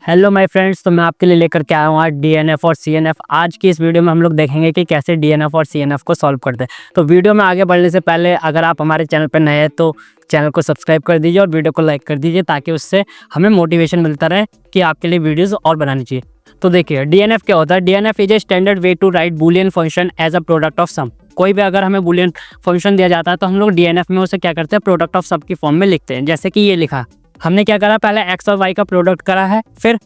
Hello my friends, तो मैं आपके लिए लेकर के आया हूँ आज डीएनएफ और सीएनएफ। आज की इस वीडियो में हम लोग देखेंगे कि कैसे डीएनएफ और सीएनएफ को सॉल्व करते हैं। तो वीडियो में आगे बढ़ने से पहले अगर आप हमारे चैनल पर नए हैं तो चैनल को सब्सक्राइब कर दीजिए और वीडियो को लाइक कर दीजिए, ताकि उससे हमें मोटिवेशन मिलता रहे कि आपके लिए वीडियोज़ और बनानी चाहिए। तो देखिए, डीएनएफ क्या होता है। DNF is a standard way to write Boolean function as a product of sum. कोई भी अगर हमें बूलियन फंक्शन दिया जाता है तो हम लोग डीएनएफ में उसे क्या करते हैं, प्रोडक्ट ऑफ सम की फॉर्म में लिखते हैं। जैसे कि ये लिखा, हमने क्या करा, पहले एक्स और वाई का प्रोडक्ट करा है, फिर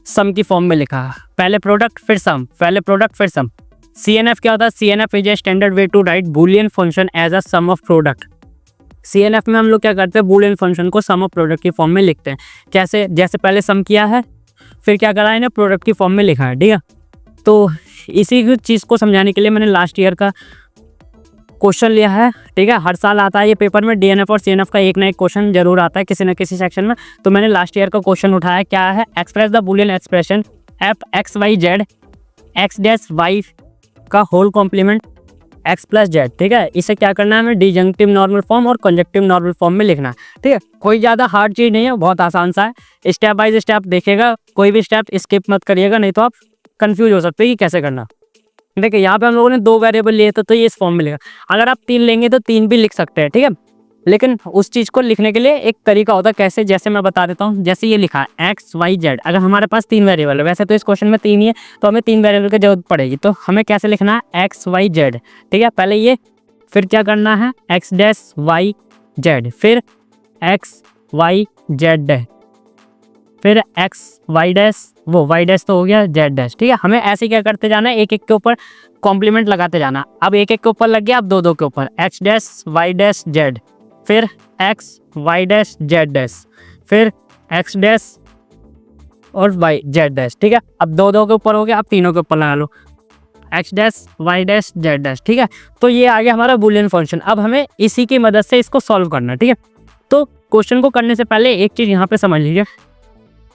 सम की फॉर्म में लिखा, पहले प्रोडक्ट फिर सम, पहले प्रोडक्ट फिर सम। सीएनएफ क्या होता है? CNF is a standard way to write Boolean function as a sum of product. CNF में हम लोग क्या करते हैं, बूलियन फंक्शन को सम ऑफ प्रोडक्ट की फॉर्म में लिखते हैं। कैसे? जैसे पहले सम किया है, फिर क्या करा है ना, प्रोडक्ट की फॉर्म में लिखा है। ठीक है, तो इसी चीज़ को समझाने के लिए मैंने लास्ट ईयर का क्वेश्चन लिया है। ठीक है, हर साल आता है ये पेपर में, डीएनएफ और सीएनएफ का एक ना एक क्वेश्चन जरूर आता है किसी न किसी सेक्शन में। तो मैंने लास्ट ईयर का क्वेश्चन उठाया, क्या है, express the Boolean expression F X Y Z x dash Y का whole complement X plus Z. ठीक है, इसे क्या करना है, हमें डिजंक्टिव नॉर्मल फॉर्म और कंजक्टिव नॉर्मल फॉर्म में लिखना है। ठीक है, कोई ज़्यादा हार्ड चीज़ नहीं है, बहुत आसान सा है। स्टेप बाय स्टेप देखिएगा, कोई भी स्टेप स्किप मत करिएगा, नहीं तो आप कंफ्यूज हो सकते हैं कि कैसे करना। देखिए, यहाँ पे हम लोगों ने 2 वेरिएबल लिए थे तो ये इस फॉर्म में लिखा। अगर आप 3 लेंगे तो 3 भी लिख सकते हैं। ठीक है, लेकिन उस चीज़ को लिखने के लिए एक तरीका होता है, कैसे, जैसे मैं बता देता हूँ। जैसे ये लिखा है एक्स वाई जेड, अगर हमारे पास 3 वेरिएबल है, वैसे तो इस क्वेश्चन में 3 ही है, तो हमें 3 वेरिएबल की जरूरत पड़ेगी। तो हमें कैसे लिखना है, एक्स वाई जेड। ठीक है, पहले ये, फिर क्या करना है, एक्स डैश वाई जेड, फिर एक्स वाई जेड डैश, फिर एक्स वाई डैश, वो वाई डैश तो हो गया, जेड डैश। ठीक है, हमें ऐसे क्या करते जाना है, एक एक के ऊपर कॉम्प्लीमेंट लगाते जाना। अब एक एक के ऊपर लग गया, अब 2 2 के ऊपर, X dash Y dash Z, फिर X Y dash Z dash, फिर एक्स डैश और वाई जेड डैश। ठीक है, अब 2 2 के ऊपर हो गया, अब तीनों के ऊपर लगा लो, X dash Y dash Z dash. ठीक है, तो ये आ गया हमारा बूलियन फंक्शन। अब हमें इसी की मदद से इसको सॉल्व करना है। ठीक है, तो क्वेश्चन को करने से पहले एक चीज़ यहाँ पे समझ लीजिए,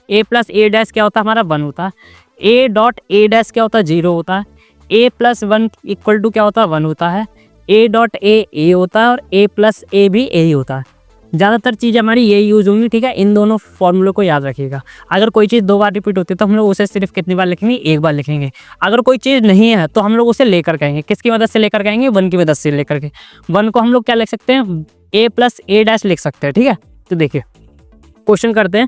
ए प्लस ए डैश क्या होता है, हमारा 1 होता है। ए डॉट ए डैश क्या होता है, 0 होता है। ए प्लस 1 इक्वल टू क्या होता है, 1 होता है। ए डॉट ए होता है, और ए प्लस ए भी ए ही होता है। ज़्यादातर चीज़ हमारी ये यूज़ होंगी। ठीक है, इन दोनों फॉर्मूलों को याद रखिएगा। अगर कोई चीज़ 2 बार रिपीट होती है तो हम लोग उसे सिर्फ कितनी बार लिखेंगे, 1 बार लिखेंगे। अगर कोई चीज़ नहीं है तो हम लोग उसे लेकर कहेंगे, किसकी मदद से लेकर कहेंगे, 1 की मदद से लेकर के। 1 को हम लोग क्या लिख सकते हैं, ए प्लस ए डैश लिख सकते हैं। ठीक है, तो देखिए क्वेश्चन करते हैं।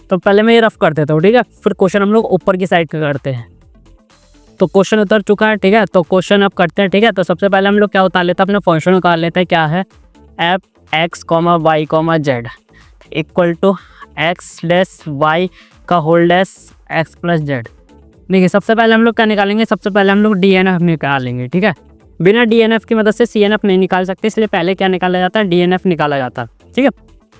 तो पहले मैं ये रफ कर देता हूँ। ठीक है, फिर क्वेश्चन हम लोग ऊपर की साइड का करते हैं। तो क्वेश्चन उतर चुका है। ठीक है, तो क्वेश्चन अब करते हैं। ठीक है, तो सबसे पहले हम लोग क्या उतार लेते हैं, अपने फंक्शन उतार लेते हैं। क्या है, F X comma Y comma Z equal to X dash Y का whole dash x plus Z. देखिए, सबसे पहले हम लोग क्या निकालेंगे, सबसे पहले हम लोग डीएनएफ निकालेंगे। ठीक है, बिना डीएनएफ की मदद से सीएनएफ नहीं निकाल सकते, इसलिए पहले क्या निकाला जाता है, डीएनएफ निकाला जाता है। ठीक है,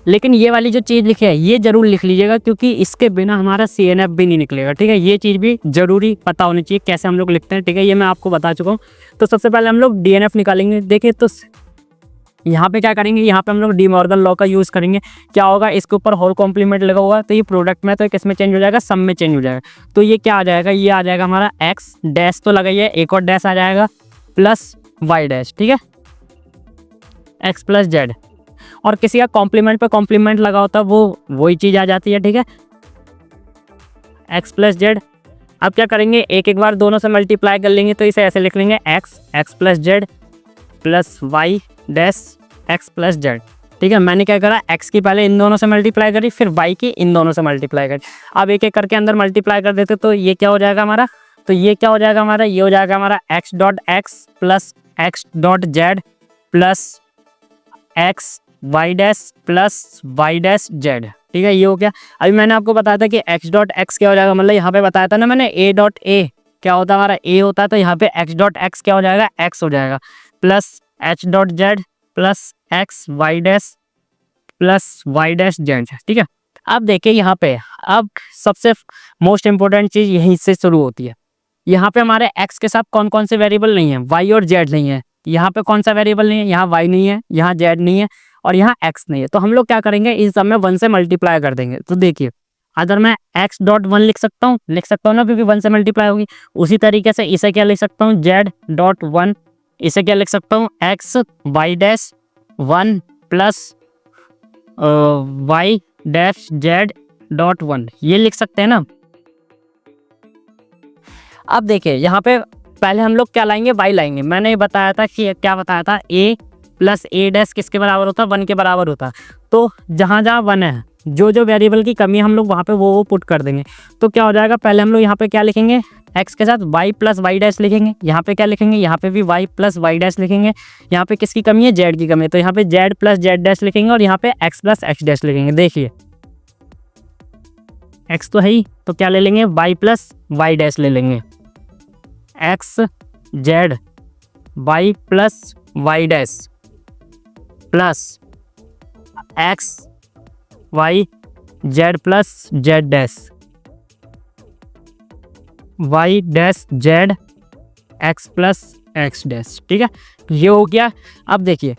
लेकिन ये वाली जो चीज़ लिखी है ये जरूर लिख लीजिएगा, क्योंकि इसके बिना हमारा सीएनएफ भी नहीं निकलेगा। ठीक है, ये चीज़ भी जरूरी पता होनी चाहिए कैसे हम लोग लिखते हैं। ठीक है, ये मैं आपको बता चुका हूँ। तो सबसे पहले हम लोग डीएनएफ निकालेंगे। देखिए, तो यहाँ पे क्या करेंगे, यहाँ पे हम लोग डी मॉर्गन लॉ का यूज़ करेंगे। क्या होगा, इसके ऊपर होल कॉम्प्लीमेंट लगा हुआ है, तो ये प्रोडक्ट में, तो किस में चेंज हो जाएगा, सम में चेंज हो जाएगा। तो ये क्या आ जाएगा, ये आ जाएगा हमारा एक्स डैश तो लगा ही है, एक और डैश आ जाएगा, प्लस वाई डैश। ठीक है, एक्स प्लस जेड, और किसी का कॉम्प्लीमेंट पे कॉम्प्लीमेंट लगा होता है, वो वही चीज़ आ जाती है। ठीक है, एक्स प्लस जेड। अब क्या करेंगे, एक एक बार दोनों से मल्टीप्लाई कर लेंगे, तो इसे ऐसे लिख लेंगे, x plus z plus y dash x plus Z. ठीक है, मैंने क्या करा, एक्स की पहले इन दोनों से मल्टीप्लाई करी, फिर वाई की इन दोनों से मल्टीप्लाई करी। अब एक एक करके अंदर मल्टीप्लाई कर देते, तो ये क्या हो जाएगा हमारा, तो ये क्या हो जाएगा हमारा, ये हो जाएगा हमारा x dot x plus x dot z plus x Y dash plus y dash z. ठीक है, ये हो गया। अभी मैंने आपको बताया था कि एक्स डॉट एक्स क्या हो जाएगा, मतलब यहाँ पे बताया था ना मैंने, ए डॉट ए क्या होता है हमारा, ए होता है, तो यहाँ पे एक्स डॉट एक्स क्या हो जाएगा, एक्स हो जाएगा, plus h dot z plus x Y dash plus y dash z. ठीक है, अब देखिए यहाँ पे, अब सबसे मोस्ट इंपॉर्टेंट चीज़ यहीं से शुरू होती है। यहाँ पे हमारे एक्स के साथ कौन कौन से वेरिएबल नहीं है, वाई और जेड नहीं है। यहाँ पे कौन सा वेरिएबल नहीं है, यहाँ वाई नहीं है, यहाँ जेड नहीं है, और यहाँ एक्स नहीं है। तो हम लोग क्या करेंगे, इस सब में 1 से मल्टीप्लाई कर देंगे। तो देखिए, अगर मैं एक्स डॉट 1 लिख सकता हूँ ना, क्योंकि 1 से मल्टीप्लाई होगी। उसी तरीके से इसे क्या लिख सकता हूँ, जेड डॉट 1, इसे क्या लिख सकता हूँ, x Y dash 1 plus y dash z dot 1 ये लिख सकते हैं ना। अब देखिए यहाँ पे पहले हम लोग क्या लाएंगे, y लाएंगे। मैंने ये बताया था कि क्या बताया था, a प्लस ए डैश किसके बराबर होता है, 1 के बराबर होता है। तो जहाँ जहाँ 1 है, जो जो वेरिएबल की कमी हम लोग वहाँ पे वो पुट कर देंगे। तो क्या हो जाएगा, पहले हम लोग यहाँ पे क्या लिखेंगे, x के साथ y प्लस वाई डैश लिखेंगे। यहाँ पे क्या लिखेंगे, यहाँ पे भी y प्लस वाई डैश लिखेंगे। यहाँ पे किसकी कमी है, z की कमी है, तो यहाँ पे z प्लस z डैश लिखेंगे और यहाँ पे x प्लस x डैश लिखेंगे। देखिए x तो है ही, तो क्या ले लेंगे, y प्लस वाई डैश ले लेंगे। x z y plus y dash plus x y z plus z dash y dash z x plus x dash. ठीक है, ये हो गया। अब देखिए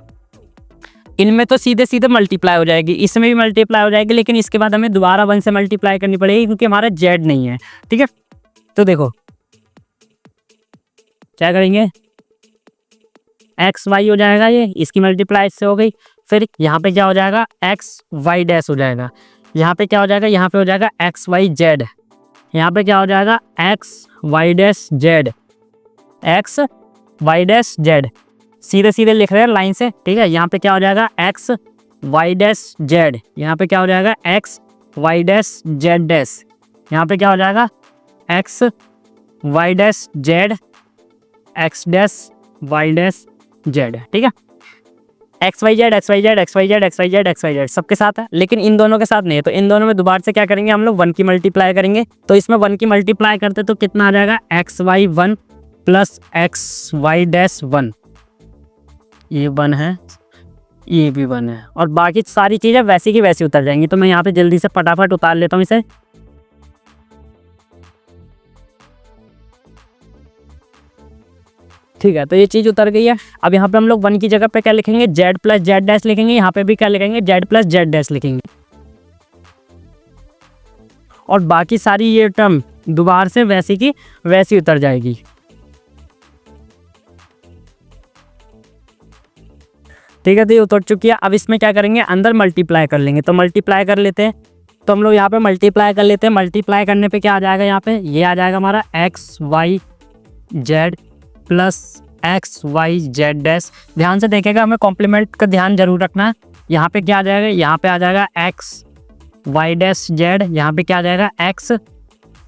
इनमें तो सीधे सीधे मल्टीप्लाई हो जाएगी, इसमें भी मल्टीप्लाई हो जाएगी, लेकिन इसके बाद हमें दोबारा 1 से मल्टीप्लाई करनी पड़ेगी क्योंकि हमारा z नहीं है। ठीक है, तो देखो क्या करेंगे, एक्स वाई हो जाएगा, ये इसकी मल्टीप्लाई इससे हो गई। फिर यहाँ पे क्या हो जाएगा, एक्स वाई डैश हो जाएगा। यहाँ पे क्या हो जाएगा, यहाँ पे हो जाएगा एक्स वाई जेड। यहाँ पे क्या हो जाएगा, x Y dash z, x Y dash z. सीधे सीधे लिख रहे हैं लाइन से। ठीक है, यहाँ पे क्या हो जाएगा, एक्स वाई डैश जेड। यहाँ पे क्या हो जाएगा, x Y dash Z dash. यहाँ पे क्या हो जाएगा, x Y dash z x dash Y dash z. ठीक है, x Y Z x Y Z x Y Z x Y Z x Y z सबके साथ है, लेकिन इन दोनों के साथ नहीं है। तो इन दोनों में दोबारा से क्या करेंगे, हम लोग 1 की मल्टीप्लाई करेंगे। तो इसमें 1 की मल्टीप्लाई करते तो कितना आ जाएगा, x y 1 plus x Y dash 1। ये 1 है, ये भी 1 है, और बाकी सारी चीज़ें वैसी की वैसी उतर जाएंगी। तो मैं यहाँ पे जल्दी से फटाफट उतार लेता हूँ इसे। ठीक है, तो ये चीज़ उतर गई है। अब यहाँ पे हम लोग 1 की जगह पे क्या लिखेंगे, z प्लस जेड डैश लिखेंगे। यहाँ पे भी क्या लिखेंगे, z प्लस जेड डैश लिखेंगे। और बाकी सारी ये टर्म दोबारा से वैसी की वैसी उतर जाएगी। ठीक है, तो ये उतर चुकी है। अब इसमें क्या करेंगे, अंदर मल्टीप्लाई कर लेंगे। तो मल्टीप्लाई कर लेते हैं। तो हम लोग यहाँ पे मल्टीप्लाई कर लेते हैं। मल्टीप्लाई करने पे क्या आ जाएगा, यहाँ पे ये आ जाएगा हमारा x Y z plus x Y Z dash. ध्यान से देखेगा, हमें कॉम्प्लीमेंट का ध्यान जरूर रखना है। यहाँ पे क्या आ जाएगा, यहाँ पे आ जाएगा एक्स वाई डैश जेड, यहाँ पे क्या आ जाएगा, x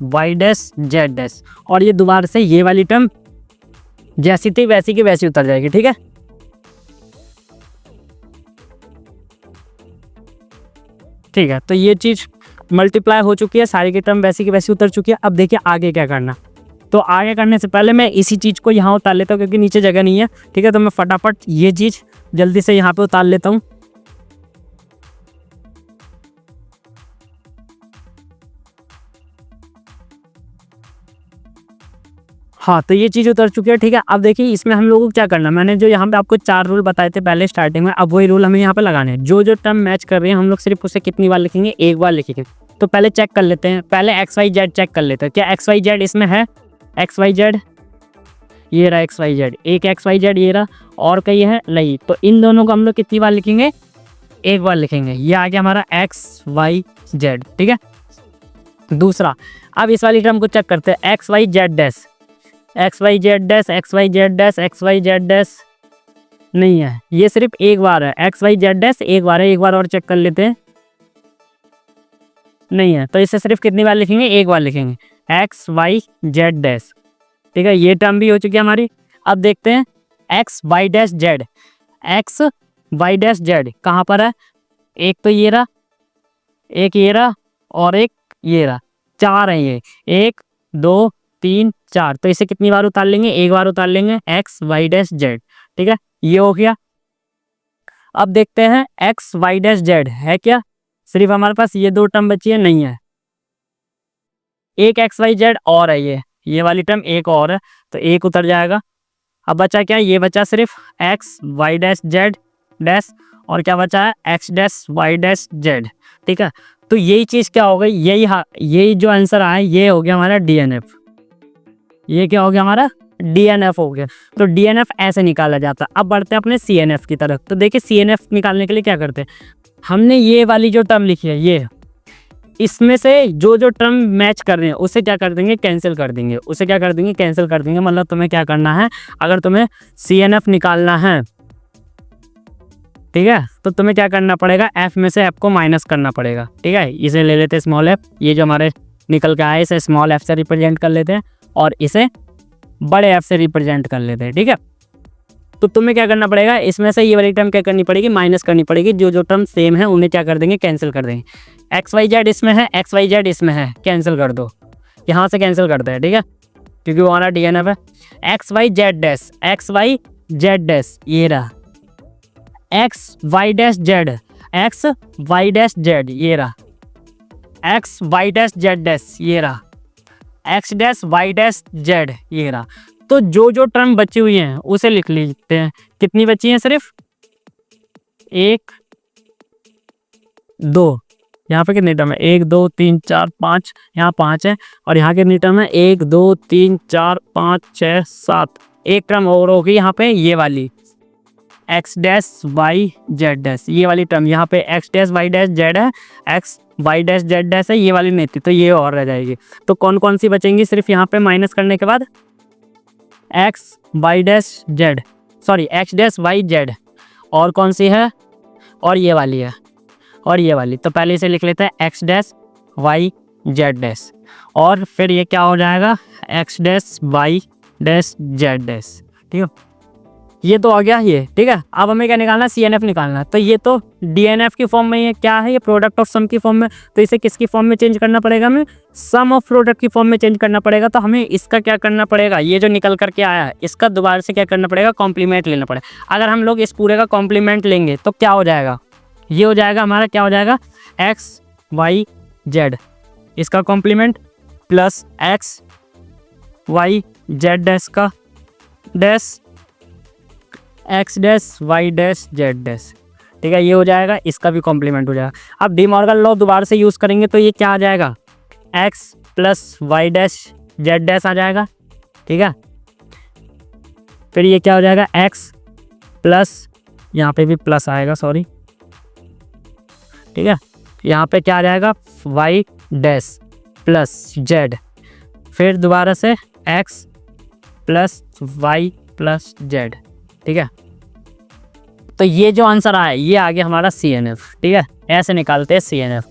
Y dash Z dash. और ये दोबारा से ये वाली टर्म जैसी थी वैसी की वैसी उतर जाएगी। ठीक है, ठीक है, तो ये चीज़ मल्टीप्लाई हो चुकी है, सारी की टर्म वैसी की वैसी उतर चुकी है। अब देखिए आगे क्या करना। तो आगे करने से पहले मैं इसी चीज़ को यहाँ उतार लेता हूँ क्योंकि नीचे जगह नहीं है। ठीक है, तो मैं फटाफट ये चीज़ जल्दी से यहाँ पे उतार लेता हूँ। हाँ, तो ये चीज़ उतर चुकी है। ठीक है, अब देखिए इसमें हम लोगों को क्या करना है। मैंने जो यहाँ पे आपको 4 रूल बताए थे पहले स्टार्टिंग में, अब वही रूल हमें यहाँ पे लगाने हैं। जो जो टर्म मैच कर रहे हैं हम लोग सिर्फ उसे कितनी बार लिखेंगे, एक बार लिखेंगे। तो पहले चेक कर लेते हैं, पहले एक्स वाई जेड चेक कर लेते हैं। क्या एक्स वाई जेड इसमें है, एक्स वाई जेड ये रहा, एक्स वाई जेड एक एक्स वाई जेड ये रहा, और कहीं है नहीं। तो इन दोनों को हम लोग कितनी बार लिखेंगे, एक बार लिखेंगे। ये आ गया हमारा एक्स वाई जेड। ठीक है, दूसरा अब इस वाली टर्म को चेक करते हैं, x Y Z dash, x Y Z dash x Y Z dash x Y Z dash नहीं है, ये सिर्फ एक बार है। एक्स वाई जेड डैश एक बार है, एक बार और चेक कर लेते हैं, नहीं है। तो इसे सिर्फ कितनी बार लिखेंगे, एक बार लिखेंगे, एक्स वाई जेड डैश। ठीक है, ये टर्म भी हो चुकी है हमारी। अब देखते हैं x Y dash z, x Y dash z कहाँ पर है, एक तो ये रहा, एक ये रहा, और एक ये रहा, 4 है ये, 1 2 3 4। तो इसे कितनी बार उतार लेंगे, एक बार उतार लेंगे, एक्स वाई डैश जेड। ठीक है, ये हो गया। अब देखते हैं एक्स वाई डैश जेड है क्या, सिर्फ हमारे पास ये 2 टर्म बची है, नहीं है। एक एक्स वाई जेड और है, ये वाली टर्म एक और है, तो एक उतर जाएगा। अब बचा क्या, ये बचा सिर्फ x Y dash Z dash, और क्या बचा है, x dash Y dash z. ठीक है, तो यही चीज़ क्या हो गई, यही जो आंसर आया ये हो गया हमारा डीएनएफ। ये क्या हो गया हमारा, डीएनएफ हो गया। तो डीएनएफ ऐसे निकाला जाता है। अब बढ़ते हैं अपने सीएनएफ की तरफ। तो देखिए सीएनएफ निकालने के लिए क्या करते हैं, हमने ये वाली जो टर्म लिखी है, ये इसमें से जो जो टर्म मैच कर रहे हैं उसे क्या कर देंगे, कैंसिल कर देंगे, उसे क्या कर देंगे, कैंसिल कर देंगे। मतलब तुम्हें क्या करना है, अगर तुम्हें CNF निकालना है, ठीक है, तो तुम्हें क्या करना पड़ेगा, F में से F को माइनस करना पड़ेगा। ठीक है, इसे ले लेते स्मॉल f, ये जो हमारे निकल के आए इसे स्मॉल f से रिप्रेजेंट कर लेते हैं और इसे बड़े F से रिप्रेजेंट कर लेते हैं। ठीक है, तो तुम्हें क्या करना पड़ेगा, इसमें से ये वाली टर्म क्या करनी पड़ेगी, माइनस करनी पड़ेगी। जो जो टर्म सेम है उन्हें क्या कर देंगे, कैंसिल कर देंगे। XYZ इसमें है, XYZ इसमें है, कैंसिल कर दो, यहाँ से कैंसिल करते हैं। ठीक है, क्योंकि वो हमारा DNF है। XYZ डैश, XYZ डैश ये रहा, XY dash Z, XY dash Z ये रहा, XY डैश Z डैश ये रहा, X dash Y dash Z ये रहा। तो जो जो टर्म बची हुई हैं उसे लिख लेते हैं। कितनी बची हैं, सिर्फ 1 2, यहाँ पे कितनी टर्म है, 1 2 3 4 5, यहाँ 5 है और यहाँ कितनी टर्म है, 1 2 3 4 5 6 7, एक टर्म और होगी यहाँ पे ये वाली X dash Y Z dash, ये वाली टर्म यहाँ पे X dash Y dash Z है, X Y dash Z dash है, ये वाली नहीं थी तो ये और रह जाएगी। तो कौन कौन सी बचेंगी, सिर्फ यहाँ पे माइनस करने के बाद X Y dash Z, sorry X dash Y Z, और कौन सी है, और ये वाली है, और ये वाली। तो पहले इसे लिख लेते हैं X dash Y Z dash, और फिर ये क्या हो जाएगा, X dash Y dash Z dash. ठीक है, ये तो हो गया ये। ठीक है, अब हमें क्या निकालना है, CNF निकालना है। तो ये तो DNF की फॉर्म में है, क्या है ये, प्रोडक्ट ऑफ सम की फॉर्म में। तो इसे किसकी फॉर्म में चेंज करना पड़ेगा, हमें सम ऑफ प्रोडक्ट की फॉर्म में चेंज करना पड़ेगा। तो हमें इसका क्या करना पड़ेगा, ये जो निकल करके आया है इसका दोबारा से क्या करना पड़ेगा, कॉम्प्लीमेंट लेना पड़ेगा। अगर हम लोग इस पूरे का कॉम्प्लीमेंट लेंगे तो क्या हो जाएगा, ये हो जाएगा हमारा, क्या हो जाएगा, XYZ इसका कॉम्प्लीमेंट प्लस XYZ डैश का dash X dash Y dash Z dash. ठीक है, ये हो जाएगा, इसका भी कॉम्प्लीमेंट हो जाएगा। अब डी मॉर्गन लॉ दोबारा से यूज़ करेंगे तो ये क्या आ जाएगा, X plus Y dash Z dash आ जाएगा। ठीक है, फिर ये क्या हो जाएगा, X प्लस, यहाँ पे भी प्लस आएगा, सॉरी। ठीक है, यहाँ पे क्या आ जाएगा, Y डैश प्लस Z, फिर दोबारा से X plus Y plus Z। ठीक है, तो ये जो आंसर आया ये आ गया हमारा CNF। ठीक है, ऐसे निकालते हैं CNF।